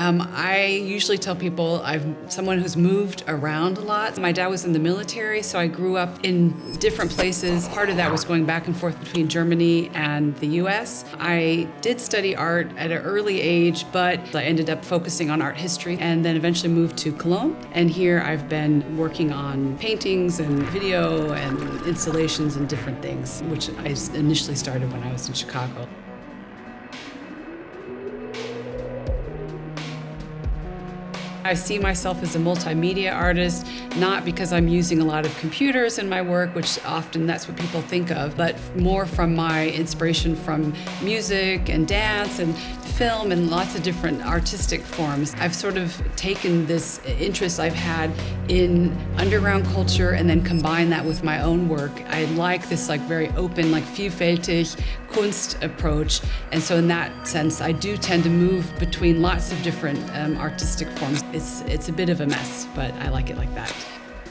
I usually tell people I'm someone who's moved around a lot. My dad was in the military, so I grew up in different places. Part of that was going back and forth between Germany and the US. I did study art at an early age, but I ended up focusing on art history and then eventually moved to Cologne. And here I've been working on paintings and video and installations and different things, which I initially started when I was in Chicago. I see myself as a multimedia artist, not because I'm using a lot of computers in my work, which often that's what people think of, but more from my inspiration from music and dance and film and lots of different artistic forms. I've sort of taken this interest I've had in underground culture and then combined that with my own work. I like this very open, vielfältig Kunst approach. And so in that sense, I do tend to move between lots of different artistic forms. It's a bit of a mess, but I like it like that.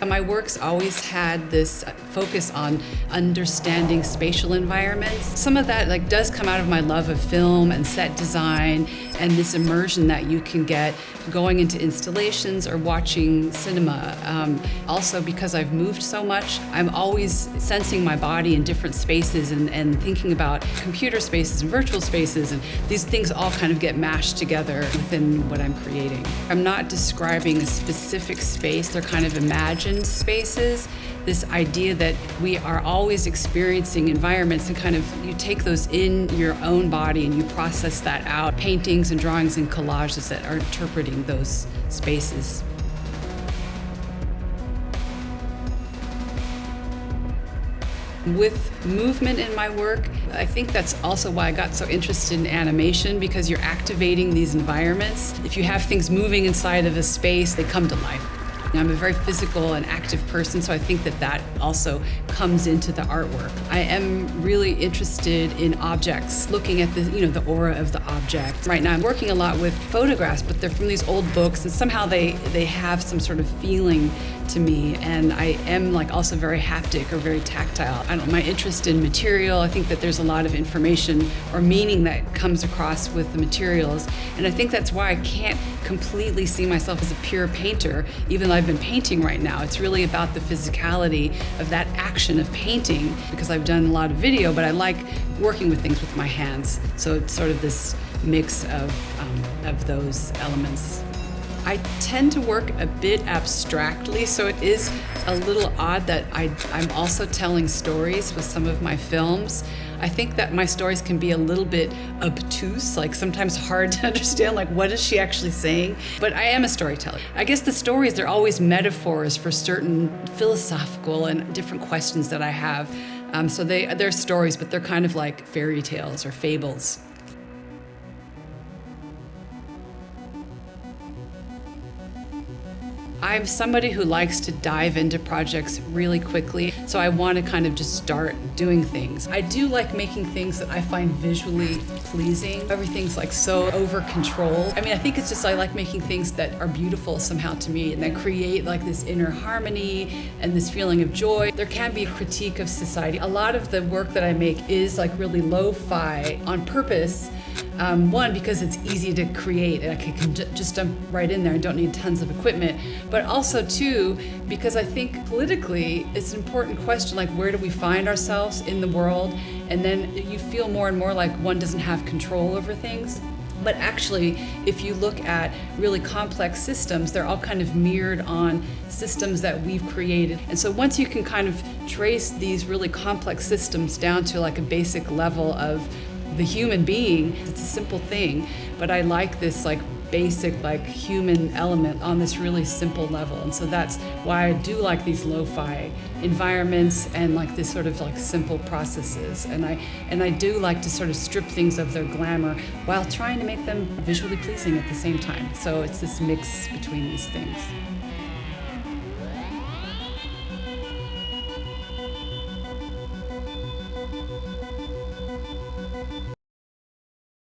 My work's always had this focus on understanding spatial environments. Some of that does come out of my love of film and set design and this immersion that you can get going into installations or watching cinema. Also, because I've moved so much, I'm always sensing my body in different spaces and thinking about computer spaces and virtual spaces, and these things all kind of get mashed together within what I'm creating. I'm not describing a specific space, they're kind of imagined spaces. This idea that we are always experiencing environments and you take those in your own body and you process that out. Paintings and drawings and collages that are interpreting those spaces. With movement in my work, I think that's also why I got so interested in animation, because you're activating these environments. If you have things moving inside of a space, they come to life. I'm a very physical and active person, so I think that also comes into the artwork. I am really interested in objects, looking at the aura of the object. Right now I'm working a lot with photographs, but they're from these old books, and somehow they have some sort of feeling to me, and I am also very haptic or very tactile. My interest in material, I think that there's a lot of information or meaning that comes across with the materials, and I think that's why I can't completely see myself as a pure painter, even though I've been painting right now. It's really about the physicality of that action of painting, because I've done a lot of video, but I like working with things with my hands. So it's sort of this mix of those elements. I tend to work a bit abstractly, so it is a little odd that I'm also telling stories with some of my films. I think that my stories can be a little bit obtuse, sometimes hard to understand, what is she actually saying? But I am a storyteller. I guess the stories, they're always metaphors for certain philosophical and different questions that I have. So they're stories, but they're kind of like fairy tales or fables. I'm somebody who likes to dive into projects really quickly, so I want to just start doing things. I do like making things that I find visually pleasing. Everything's so over control. I think it's just I like making things that are beautiful somehow to me and that create this inner harmony and this feeling of joy. There can be a critique of society. A lot of the work that I make is really lo-fi on purpose. One, because it's easy to create and I can just jump right in there. I don't need tons of equipment. But also, two, because I think politically it's an important question, where do we find ourselves in the world? And then you feel more and more like one doesn't have control over things. But actually, if you look at really complex systems, they're all kind of mirrored on systems that we've created. And so once you can trace these really complex systems down to a basic level of the human being, it's a simple thing, but I like this basic human element on this really simple level. And so that's why I do like these lo-fi environments and this sort of simple processes. And I do like to sort of strip things of their glamour while trying to make them visually pleasing at the same time. So it's this mix between these things.